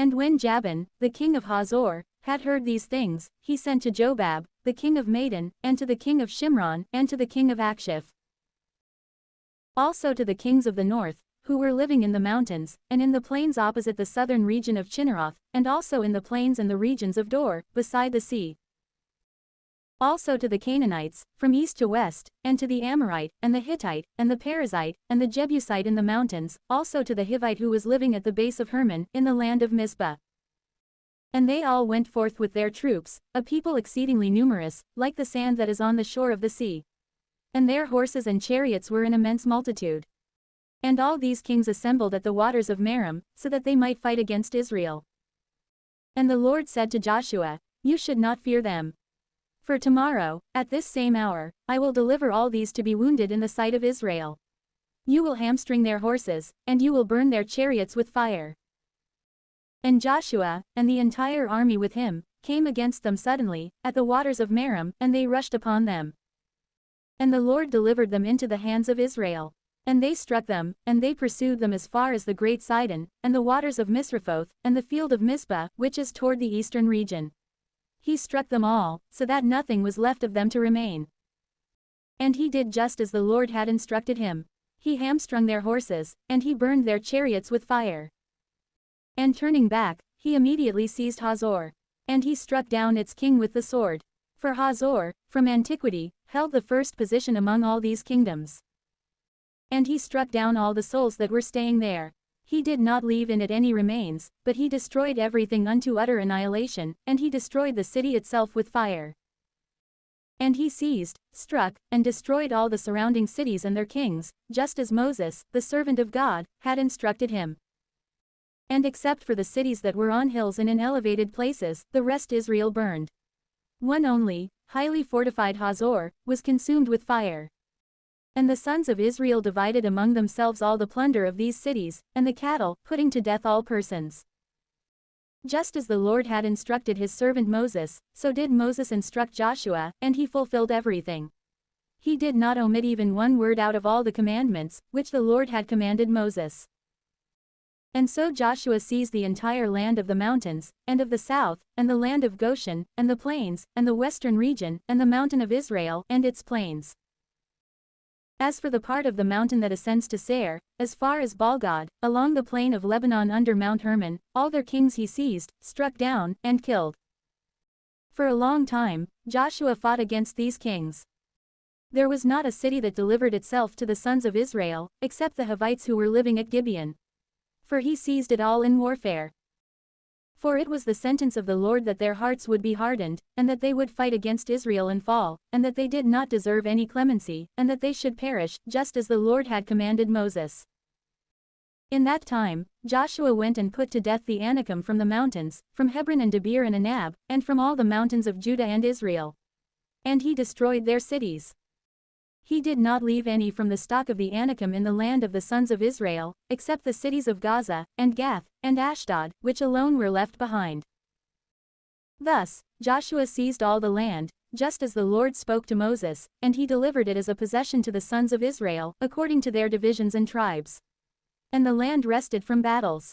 And when Jabin, the king of Hazor, had heard these things, he sent to Jobab, the king of Madon, and to the king of Shimron, and to the king of Akshiph. Also to the kings of the north, who were living in the mountains, and in the plains opposite the southern region of Chinneroth, and also in the plains and the regions of Dor, beside the sea. Also to the Canaanites, from east to west, and to the Amorite, and the Hittite, and the Perizzite, and the Jebusite in the mountains, also to the Hivite who was living at the base of Hermon, in the land of Mizpah. And they all went forth with their troops, a people exceedingly numerous, like the sand that is on the shore of the sea. And their horses and chariots were in immense multitude. And all these kings assembled at the waters of Merom, so that they might fight against Israel. And the Lord said to Joshua, "You should not fear them. For tomorrow, at this same hour, I will deliver all these to be wounded in the sight of Israel. You will hamstring their horses, and you will burn their chariots with fire." And Joshua, and the entire army with him, came against them suddenly, at the waters of Merom, and they rushed upon them. And the Lord delivered them into the hands of Israel. And they struck them, and they pursued them as far as the great Sidon, and the waters of Misrephoth, and the field of Mizpah, which is toward the eastern region. He struck them all, so that nothing was left of them to remain. And he did just as the Lord had instructed him. He hamstrung their horses, and he burned their chariots with fire. And turning back, he immediately seized Hazor. And he struck down its king with the sword. For Hazor, from antiquity, held the first position among all these kingdoms. And he struck down all the souls that were staying there. He did not leave in it any remains, but he destroyed everything unto utter annihilation, and he destroyed the city itself with fire. And he seized, struck, and destroyed all the surrounding cities and their kings, just as Moses, the servant of God, had instructed him. And except for the cities that were on hills and in elevated places, the rest Israel burned. One only, highly fortified Hazor, was consumed with fire. And the sons of Israel divided among themselves all the plunder of these cities, and the cattle, putting to death all persons. Just as the Lord had instructed his servant Moses, so did Moses instruct Joshua, and he fulfilled everything. He did not omit even one word out of all the commandments, which the Lord had commanded Moses. And so Joshua seized the entire land of the mountains, and of the south, and the land of Goshen, and the plains, and the western region, and the mountain of Israel, and its plains. As for the part of the mountain that ascends to Seir, as far as Baalgad, along the plain of Lebanon under Mount Hermon, all their kings he seized, struck down, and killed. For a long time, Joshua fought against these kings. There was not a city that delivered itself to the sons of Israel, except the Hivites who were living at Gibeon. For he seized it all in warfare. For it was the sentence of the Lord that their hearts would be hardened, and that they would fight against Israel and fall, and that they did not deserve any clemency, and that they should perish, just as the Lord had commanded Moses. In that time, Joshua went and put to death the Anakim from the mountains, from Hebron and Debir and Anab, and from all the mountains of Judah and Israel. And he destroyed their cities. He did not leave any from the stock of the Anakim in the land of the sons of Israel, except the cities of Gaza, and Gath, and Ashdod, which alone were left behind. Thus, Joshua seized all the land, just as the Lord spoke to Moses, and he delivered it as a possession to the sons of Israel, according to their divisions and tribes. And the land rested from battles.